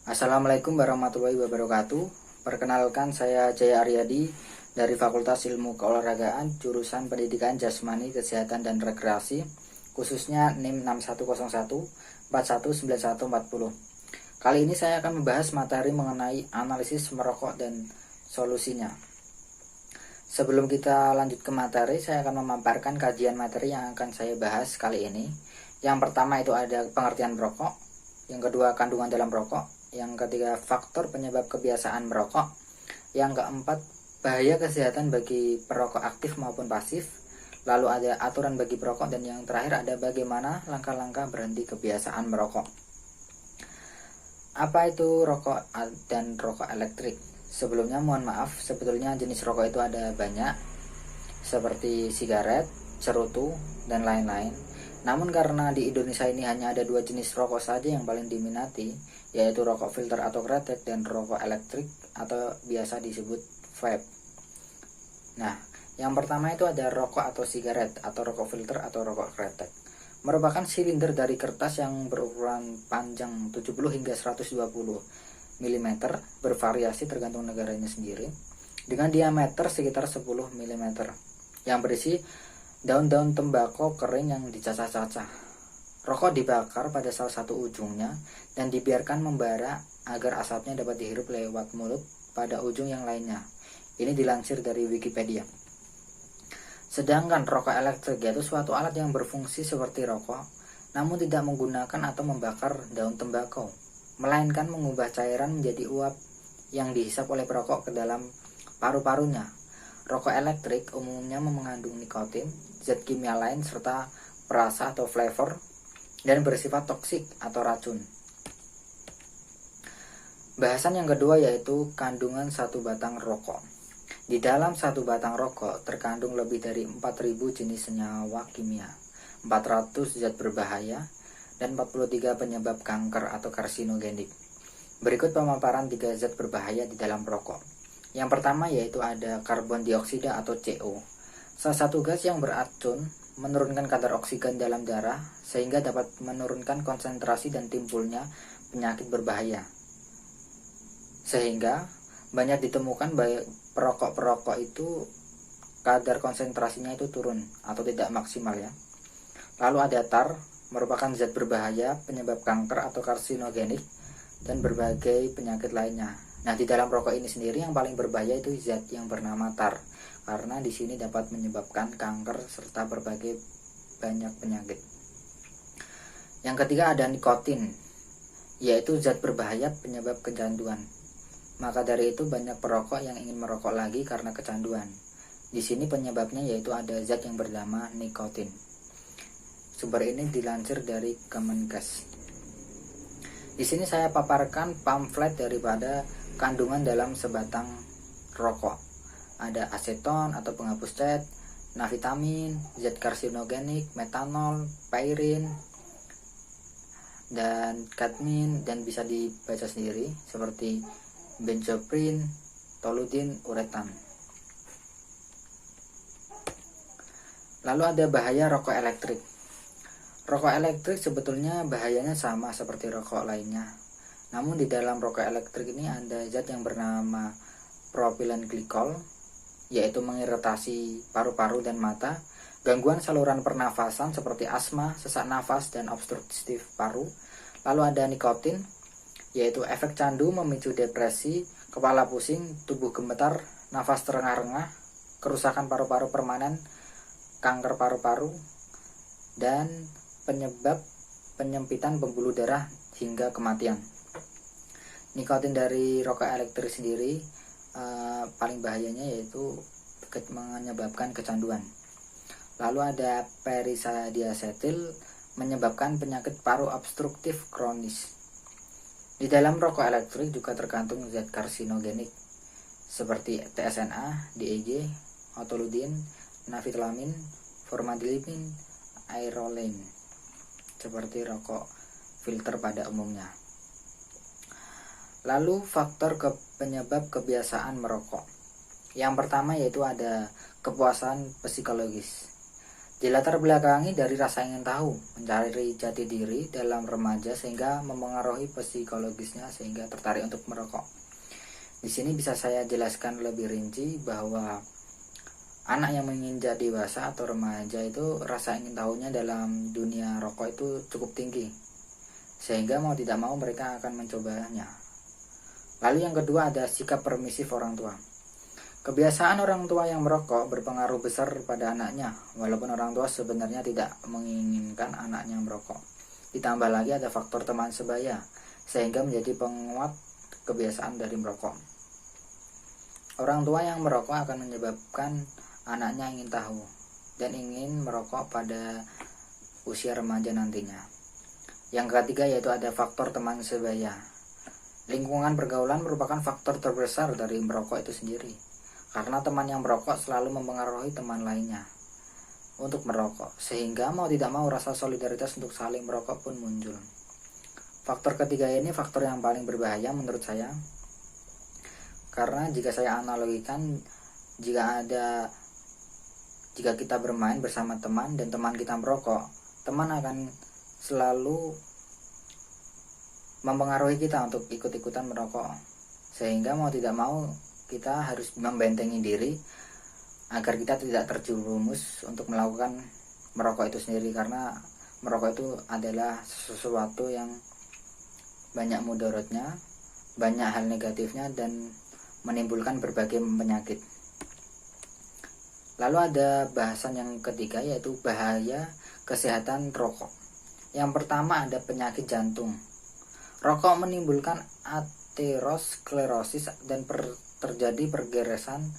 Assalamualaikum warahmatullahi wabarakatuh. Perkenalkan, saya Jaya Aryadi dari Fakultas Ilmu Keolahragaan, jurusan Pendidikan Jasmani, Kesehatan dan Rekreasi, khususnya NIM 6101 419140. Kali ini saya akan membahas materi mengenai analisis merokok dan solusinya. Sebelum kita lanjut ke materi, saya akan memaparkan kajian materi yang akan saya bahas kali ini. Yang pertama itu ada pengertian merokok, yang kedua kandungan dalam rokok, yang ketiga faktor penyebab kebiasaan merokok, yang keempat bahaya kesehatan bagi perokok aktif maupun pasif, lalu ada aturan bagi perokok, dan yang terakhir ada bagaimana langkah-langkah berhenti kebiasaan merokok. Apa itu rokok dan rokok elektrik? Sebelumnya mohon maaf, sebetulnya jenis rokok itu ada banyak, seperti sigaret, cerutu, dan lain-lain. Namun karena di Indonesia ini hanya ada dua jenis rokok saja yang paling diminati, yaitu rokok filter atau kretek dan rokok elektrik atau biasa disebut vape. Nah, yang pertama itu ada rokok atau sigaret atau rokok filter atau rokok kretek. Merupakan silinder dari kertas yang berukuran panjang 70 hingga 120 mm, bervariasi tergantung negaranya sendiri, dengan diameter sekitar 10 mm, yang berisi daun-daun tembakau kering yang dicacah-cacah. Rokok dibakar pada salah satu ujungnya dan dibiarkan membara agar asapnya dapat dihirup lewat mulut pada ujung yang lainnya. Ini dilansir dari Wikipedia. Sedangkan rokok elektrik yaitu suatu alat yang berfungsi seperti rokok, namun tidak menggunakan atau membakar daun tembakau, melainkan mengubah cairan menjadi uap yang dihisap oleh perokok ke dalam paru-parunya. Rokok elektrik umumnya mengandung nikotin, zat kimia lain, serta perasa atau flavor, dan bersifat toksik atau racun. Bahasan yang kedua yaitu kandungan satu batang rokok. Di dalam satu batang rokok terkandung lebih dari 4.000 jenis senyawa kimia, 400 zat berbahaya, dan 43 penyebab kanker atau karsinogenik. Berikut pemaparan 3 zat berbahaya di dalam rokok. Yang pertama yaitu ada karbon dioksida atau CO. Salah satu gas yang beracun, menurunkan kadar oksigen dalam darah sehingga dapat menurunkan konsentrasi dan timbulnya penyakit berbahaya. Sehingga banyak ditemukan perokok-perokok itu kadar konsentrasinya itu turun atau tidak maksimal ya. Lalu ada tar, merupakan zat berbahaya, penyebab kanker atau karsinogenik, dan berbagai penyakit lainnya. Nah, di dalam rokok ini sendiri yang paling berbahaya itu zat yang bernama tar, karena di sini dapat menyebabkan kanker serta berbagai banyak penyakit. Yang ketiga ada nikotin, yaitu zat berbahaya penyebab kecanduan. Maka dari itu banyak perokok yang ingin merokok lagi karena kecanduan. Di sini penyebabnya yaitu ada zat yang bernama nikotin. Sumber ini dilansir dari Kemenkes. Di sini saya paparkan pamflet daripada kandungan dalam sebatang rokok. Ada aseton atau penghapus cat, navitamin, zat karsinogenik, metanol, pairin, dan kadmin, dan bisa dibaca sendiri seperti benzoprin, toluidin, uretan. Lalu ada bahaya rokok elektrik. Rokok elektrik sebetulnya bahayanya sama seperti rokok lainnya. Namun di dalam rokok elektrik ini ada zat yang bernama propilen glikol, yaitu mengiritasi paru-paru dan mata, gangguan saluran pernafasan seperti asma, sesak nafas, dan obstruktif paru. Lalu ada nikotin, yaitu efek candu, memicu depresi, kepala pusing, tubuh gemetar, nafas terengah-engah, kerusakan paru-paru permanen, kanker paru-paru, dan penyebab penyempitan pembuluh darah hingga kematian. Nikotin dari rokok elektrik sendiri paling bahayanya yaitu menyebabkan kecanduan. Lalu ada perisadiacetil, menyebabkan penyakit paru obstruktif kronis. Di dalam rokok elektrik juga terkandung zat karsinogenik seperti TSNA, DEG, otoludin, nafitalamin, formaldehid, aerolein, seperti rokok filter pada umumnya. Lalu faktor penyebab kebiasaan merokok. Yang pertama yaitu ada kepuasan psikologis. Dilatar belakangi dari rasa ingin tahu, mencari jati diri dalam remaja sehingga mempengaruhi psikologisnya sehingga tertarik untuk merokok. Di sini bisa saya jelaskan lebih rinci bahwa anak yang menginjak dewasa atau remaja itu rasa ingin tahunya dalam dunia rokok itu cukup tinggi, sehingga mau tidak mau mereka akan mencobanya. Lalu yang kedua ada sikap permisif orang tua. Kebiasaan orang tua yang merokok berpengaruh besar pada anaknya, walaupun orang tua sebenarnya tidak menginginkan anaknya merokok. Ditambah lagi ada faktor teman sebaya, sehingga menjadi penguat kebiasaan dari merokok. Orang tua yang merokok akan menyebabkan anaknya ingin tahu dan ingin merokok pada usia remaja nantinya. Yang ketiga yaitu ada faktor teman sebaya. Lingkungan pergaulan merupakan faktor terbesar dari merokok itu sendiri, karena teman yang merokok selalu mempengaruhi teman lainnya untuk merokok, sehingga mau tidak mau rasa solidaritas untuk saling merokok pun muncul. Faktor ketiga ini faktor yang paling berbahaya menurut saya, karena jika saya analogikan, jika kita bermain bersama teman dan teman kita merokok, teman akan selalu mempengaruhi kita untuk ikut-ikutan merokok, sehingga mau tidak mau kita harus membentengi diri agar kita tidak terjerumus untuk melakukan merokok itu sendiri, karena merokok itu adalah sesuatu yang banyak mudaratnya, banyak hal negatifnya dan menimbulkan berbagai penyakit. Lalu ada bahasan yang ketiga yaitu bahaya kesehatan rokok. Yang pertama ada penyakit jantung. Rokok menimbulkan aterosklerosis dan terjadi pengerasan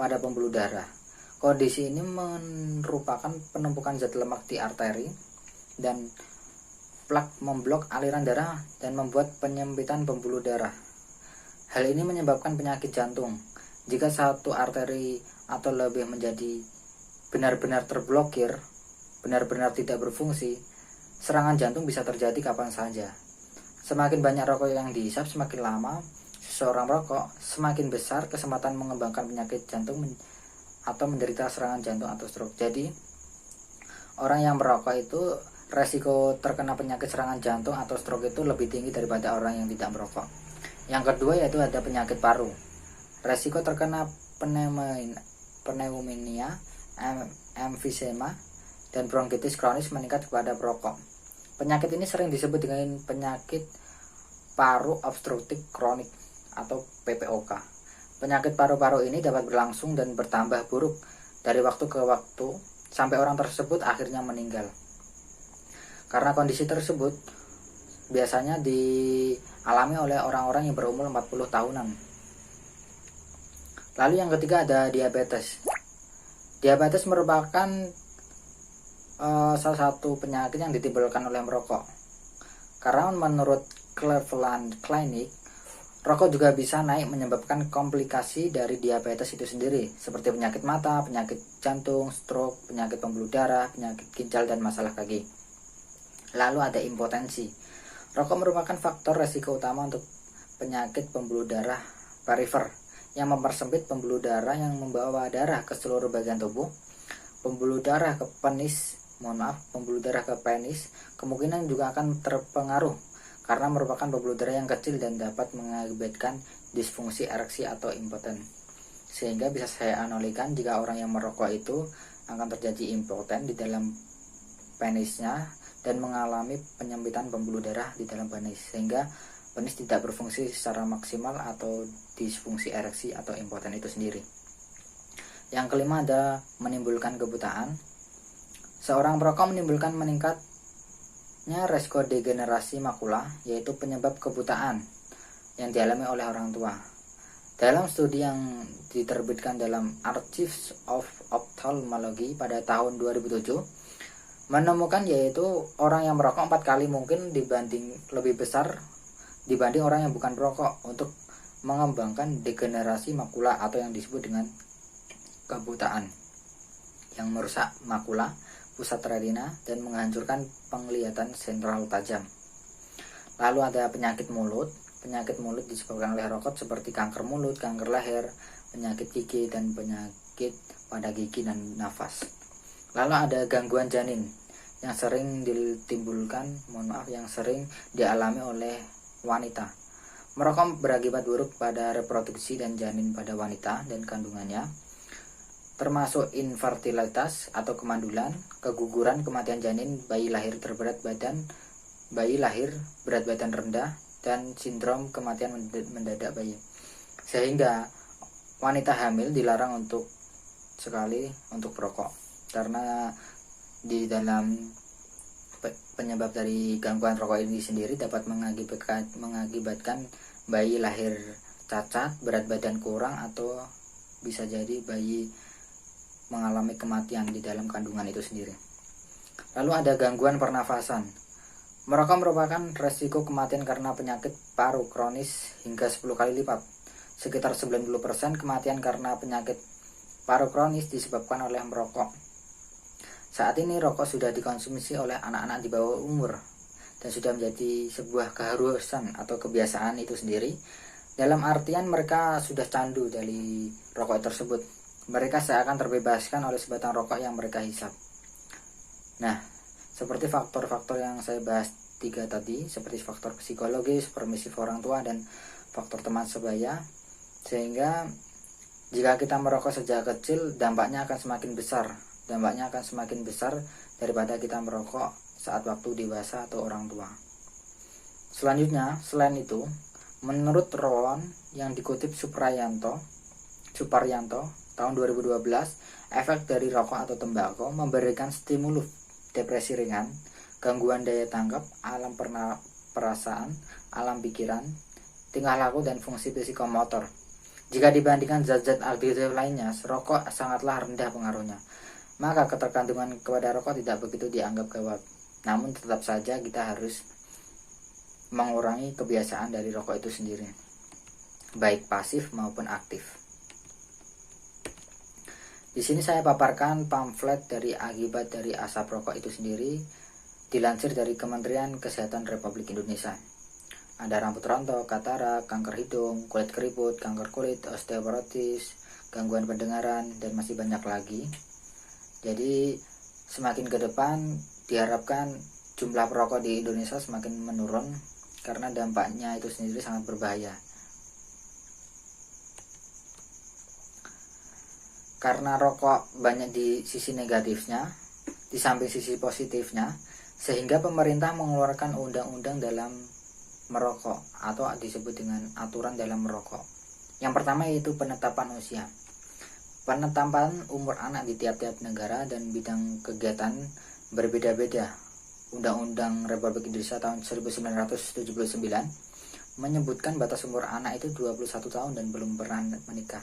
pada pembuluh darah. Kondisi ini merupakan penumpukan zat lemak di arteri dan plak memblok aliran darah dan membuat penyempitan pembuluh darah. Hal ini menyebabkan penyakit jantung. Jika satu arteri atau lebih menjadi benar-benar terblokir, benar-benar tidak berfungsi, serangan jantung bisa terjadi kapan saja. Semakin banyak rokok yang dihisap, semakin lama seseorang merokok, semakin besar kesempatan mengembangkan penyakit jantung atau menderita serangan jantung atau stroke. Jadi, orang yang merokok itu resiko terkena penyakit serangan jantung atau stroke itu lebih tinggi daripada orang yang tidak merokok. Yang kedua yaitu ada penyakit paru. Resiko terkena pneumonia, emfisema, dan bronkitis kronis meningkat kepada perokok. Penyakit ini sering disebut dengan penyakit paru obstruktif kronik atau PPOK. Penyakit paru-paru ini dapat berlangsung dan bertambah buruk dari waktu ke waktu sampai orang tersebut akhirnya meninggal. Karena kondisi tersebut biasanya dialami oleh orang-orang yang berumur 40 tahunan. Lalu yang ketiga ada diabetes. Diabetes merupakan salah satu penyakit yang ditimbulkan oleh merokok. Karena menurut Cleveland Clinic, rokok juga bisa naik menyebabkan komplikasi dari diabetes itu sendiri, seperti penyakit mata, penyakit jantung, stroke, penyakit pembuluh darah, penyakit ginjal, dan masalah kaki. Lalu ada impotensi. Rokok merupakan faktor resiko utama untuk penyakit pembuluh darah perifer yang mempersempit pembuluh darah yang membawa darah ke seluruh bagian tubuh. Pembuluh darah ke penis kemungkinan juga akan terpengaruh karena merupakan pembuluh darah yang kecil dan dapat mengakibatkan disfungsi ereksi atau impoten. Sehingga bisa saya analogikan jika orang yang merokok itu akan terjadi impoten di dalam penisnya dan mengalami penyempitan pembuluh darah di dalam penis, sehingga penis tidak berfungsi secara maksimal atau disfungsi ereksi atau impoten itu sendiri. Yang kelima ada menimbulkan kebutaan. Seorang perokok menimbulkan meningkatnya resiko degenerasi makula, yaitu penyebab kebutaan yang dialami oleh orang tua. Dalam studi yang diterbitkan dalam Archives of Ophthalmology pada tahun 2007, menemukan yaitu orang yang merokok 4 kali mungkin lebih besar dibanding orang yang bukan perokok untuk mengembangkan degenerasi makula atau yang disebut dengan kebutaan yang merusak makula, pusat retina, dan menghancurkan penglihatan sentral tajam. Lalu ada penyakit mulut. Penyakit mulut disebabkan oleh rokok seperti kanker mulut, kanker leher, penyakit gigi, dan penyakit penyakit pada gigi dan nafas. Lalu ada gangguan janin yang sering yang sering dialami oleh wanita. Merokok berakibat buruk pada reproduksi dan janin pada wanita dan kandungannya, termasuk infertilitas atau kemandulan, keguguran, kematian janin, bayi lahir berat badan rendah, dan sindrom kematian mendadak bayi. Sehingga wanita hamil dilarang untuk merokok, karena di dalam penyebab dari gangguan rokok ini sendiri dapat mengakibatkan bayi lahir cacat, berat badan kurang, atau bisa jadi bayi mengalami kematian di dalam kandungan itu sendiri. Lalu ada gangguan pernafasan. Merokok merupakan resiko kematian karena penyakit paru kronis hingga 10 kali lipat. Sekitar 90% kematian karena penyakit paru kronis disebabkan oleh merokok. Saat ini rokok sudah dikonsumsi oleh anak-anak di bawah umur dan sudah menjadi sebuah keharusan atau kebiasaan itu sendiri. Dalam artian mereka sudah candu dari rokok tersebut. Mereka seakan terbebaskan oleh sebatang rokok yang mereka hisap. Nah, seperti faktor-faktor yang saya bahas 3 tadi, seperti faktor psikologis, permisif orang tua, dan faktor teman sebaya, sehingga jika kita merokok sejak kecil, dampaknya akan semakin besar daripada kita merokok saat waktu dewasa atau orang tua. Selanjutnya, selain itu, menurut Rowan yang dikutip Suparyanto tahun 2012, efek dari rokok atau tembakau memberikan stimulus depresi ringan, gangguan daya tangkap, alam perasaan, alam pikiran, tingkah laku, dan fungsi psikomotor. Jika dibandingkan zat-zat adiktif lainnya, rokok sangatlah rendah pengaruhnya. Maka ketergantungan kepada rokok tidak begitu dianggap gawat. Namun tetap saja kita harus mengurangi kebiasaan dari rokok itu sendiri, baik pasif maupun aktif. Di sini saya paparkan pamflet dari akibat dari asap rokok itu sendiri, dilansir dari Kementerian Kesehatan Republik Indonesia. Ada rambut rontok, katarak, kanker hidung, kulit keriput, kanker kulit, osteoporosis, gangguan pendengaran, dan masih banyak lagi. Jadi semakin ke depan diharapkan jumlah perokok di Indonesia semakin menurun karena dampaknya itu sendiri sangat berbahaya. Karena rokok banyak di sisi negatifnya, di samping sisi positifnya, sehingga pemerintah mengeluarkan undang-undang dalam merokok atau disebut dengan aturan dalam merokok. Yang pertama yaitu penetapan usia. Penetapan umur anak di tiap-tiap negara dan bidang kegiatan berbeda-beda. Undang-Undang Republik Indonesia tahun 1979 menyebutkan batas umur anak itu 21 tahun dan belum pernah menikah.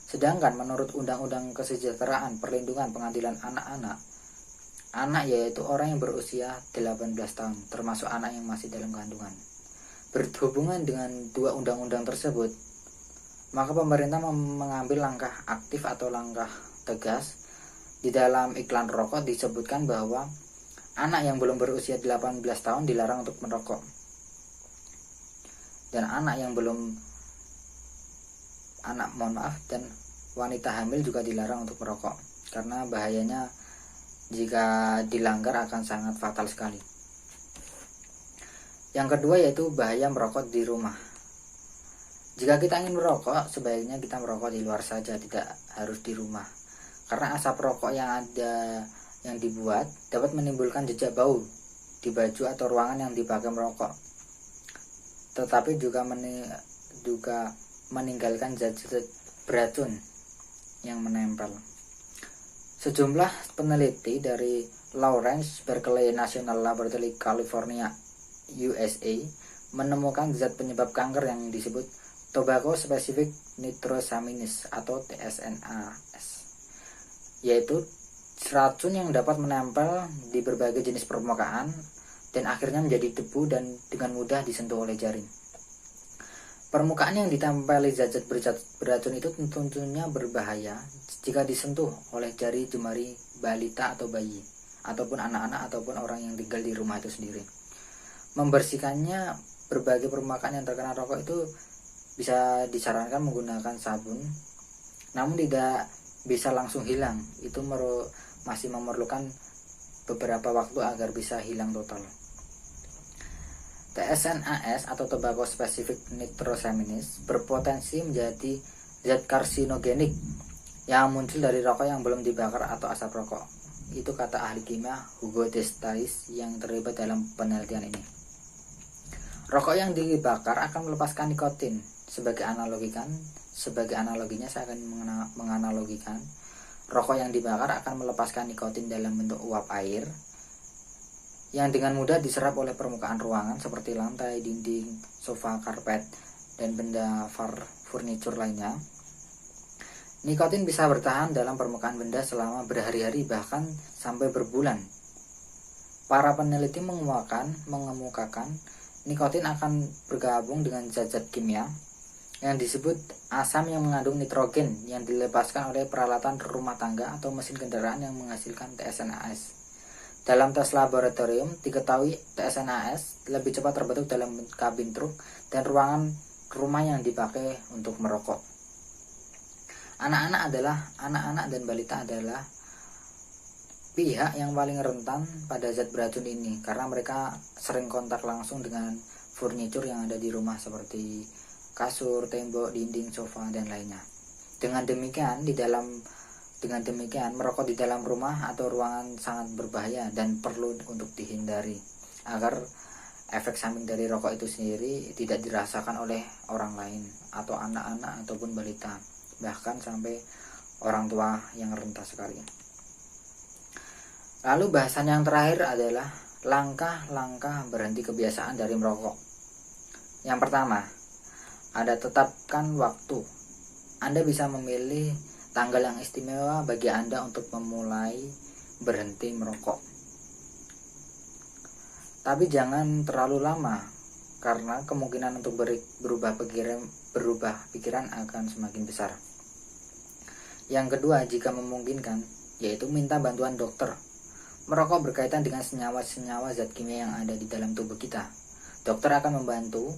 Sedangkan menurut Undang-Undang Kesejahteraan Perlindungan Pengadilan Anak-anak, anak yaitu orang yang berusia 18 tahun, termasuk anak yang masih dalam kandungan. Berhubungan dengan 2 undang-undang tersebut, maka pemerintah mengambil langkah aktif atau langkah tegas. Di dalam iklan rokok disebutkan bahwa anak yang belum berusia 18 tahun dilarang untuk merokok. Dan dan wanita hamil juga dilarang untuk merokok, karena bahayanya jika dilanggar akan sangat fatal sekali. Yang kedua yaitu bahaya merokok di rumah. Jika kita ingin merokok, sebaiknya kita merokok di luar saja, tidak harus di rumah. Karena asap rokok yang dibuat dapat menimbulkan jejak bau di baju atau ruangan yang dipakai merokok. Tetapi juga meninggalkan zat-zat beracun yang menempel. Sejumlah peneliti dari Lawrence Berkeley National Laboratory California, USA, menemukan zat penyebab kanker yang disebut Tobacco Specific Nitrosamines atau TSNAS, yaitu racun yang dapat menempel di berbagai jenis permukaan dan akhirnya menjadi debu dan dengan mudah disentuh oleh jari. Permukaan yang ditempeli zat-zat beracun itu tentunya berbahaya jika disentuh oleh jari jemari balita atau bayi, ataupun anak-anak ataupun orang yang tinggal di rumah itu sendiri. Membersihkannya berbagai permukaan yang terkena rokok itu bisa disarankan menggunakan sabun, namun tidak bisa langsung hilang. Itu masih memerlukan beberapa waktu agar bisa hilang total. TSNAS atau Tobacco Specific Nitrosamines berpotensi menjadi zat karsinogenik yang muncul dari rokok yang belum dibakar atau asap rokok. Itu kata ahli kimia Hugo Destais yang terlibat dalam penelitian ini. Rokok yang dibakar akan melepaskan nikotin. Sebagai analoginya saya akan menganalogikan rokok yang dibakar akan melepaskan nikotin dalam bentuk uap air yang dengan mudah diserap oleh permukaan ruangan seperti lantai, dinding, sofa, karpet, dan benda furniture lainnya. Nikotin bisa bertahan dalam permukaan benda selama berhari-hari bahkan sampai berbulan. Para peneliti mengemukakan nikotin akan bergabung dengan zat-zat kimia yang disebut asam yang mengandung nitrogen yang dilepaskan oleh peralatan rumah tangga atau mesin kendaraan yang menghasilkan TSNAS. Dalam tes laboratorium diketahui TSNAS lebih cepat terbentuk dalam kabin truk dan ruangan rumah yang dipakai untuk merokok. Anak-anak dan balita adalah pihak yang paling rentan pada zat beracun ini karena mereka sering kontak langsung dengan furniture yang ada di rumah seperti kasur, tembok, dinding, sofa, dan lainnya. Dengan demikian merokok di dalam rumah atau ruangan sangat berbahaya dan perlu untuk dihindari agar efek samping dari rokok itu sendiri tidak dirasakan oleh orang lain atau anak-anak ataupun balita, bahkan sampai orang tua yang rentan sekali. Lalu bahasan yang terakhir adalah langkah-langkah berhenti kebiasaan dari merokok. Yang pertama, Anda tetapkan waktu. Anda bisa memilih tanggal yang istimewa bagi Anda untuk memulai berhenti merokok. Tapi jangan terlalu lama, karena kemungkinan untuk berubah pikiran akan semakin besar. Yang kedua, jika memungkinkan, yaitu minta bantuan dokter. Merokok berkaitan dengan senyawa-senyawa zat kimia yang ada di dalam tubuh kita. Dokter akan membantu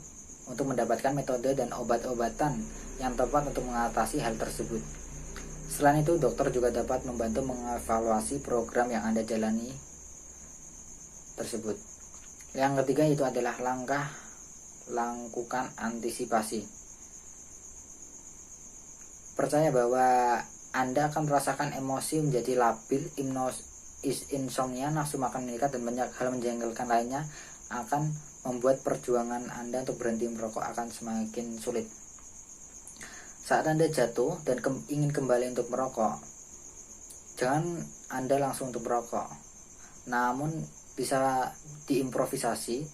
untuk mendapatkan metode dan obat-obatan yang tepat untuk mengatasi hal tersebut. Selain itu, dokter juga dapat membantu mengevaluasi program yang Anda jalani tersebut. Yang ketiga itu adalah lakukan antisipasi. Percaya bahwa Anda akan merasakan emosi menjadi labil, insomnia, nafsu makan meningkat, dan banyak hal menjengkelkan lainnya akan membuat perjuangan Anda untuk berhenti merokok akan semakin sulit. Saat Anda jatuh dan ingin kembali untuk merokok, jangan Anda langsung untuk merokok, namun bisa diimprovisasi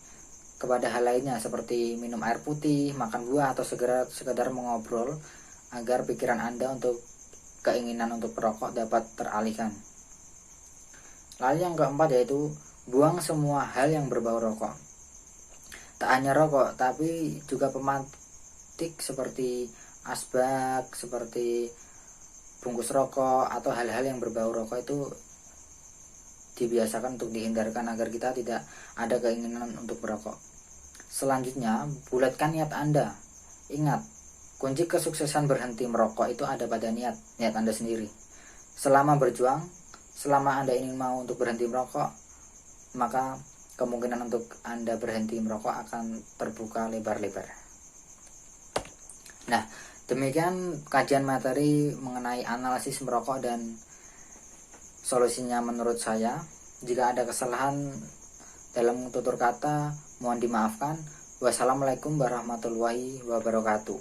kepada hal lainnya seperti minum air putih, makan buah, atau sekedar mengobrol agar pikiran Anda untuk keinginan untuk merokok dapat teralihkan. Lalu yang keempat yaitu buang semua hal yang berbau rokok. Tak hanya rokok, tapi juga pematik seperti asbak, seperti bungkus rokok, atau hal-hal yang berbau rokok itu dibiasakan untuk dihindarkan agar kita tidak ada keinginan untuk merokok. Selanjutnya, bulatkan niat Anda. Ingat, kunci kesuksesan berhenti merokok itu ada pada niat Anda sendiri. Selama berjuang, selama Anda ingin mau untuk berhenti merokok, maka kemungkinan untuk Anda berhenti merokok akan terbuka lebar-lebar. Nah, demikian kajian materi mengenai analisis merokok dan solusinya menurut saya. Jika ada kesalahan dalam tutur kata, mohon dimaafkan. Wassalamualaikum warahmatullahi wabarakatuh.